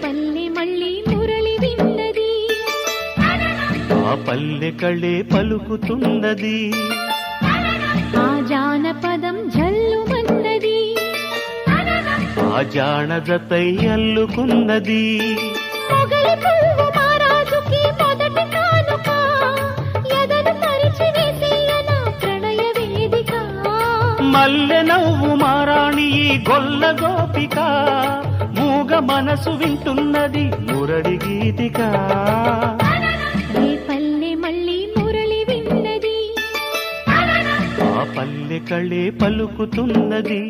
పల్లె మళ్ళీ మురళి విన్నది, ఆ పల్లె కళే పలుకుతున్నది, ఆ జానపదం జల్లుమన్నది, ఆ జానజతై అల్లుకున్నది. మొగలి పువ్వు మహారాజుకి మొదటి కానుక, ఎదను పరిచి వేసేయన ప్రణయ వేదిక. మల్లె నవ్వు మారాణి ఈ గొల్ల గోపిక, మూగ మనసు వింటున్నది మురళి గీతిక. ఏ పల్లె మళ్ళీ మురళి విన్నది, ఆ పల్లె కళే పలుకుతున్నది.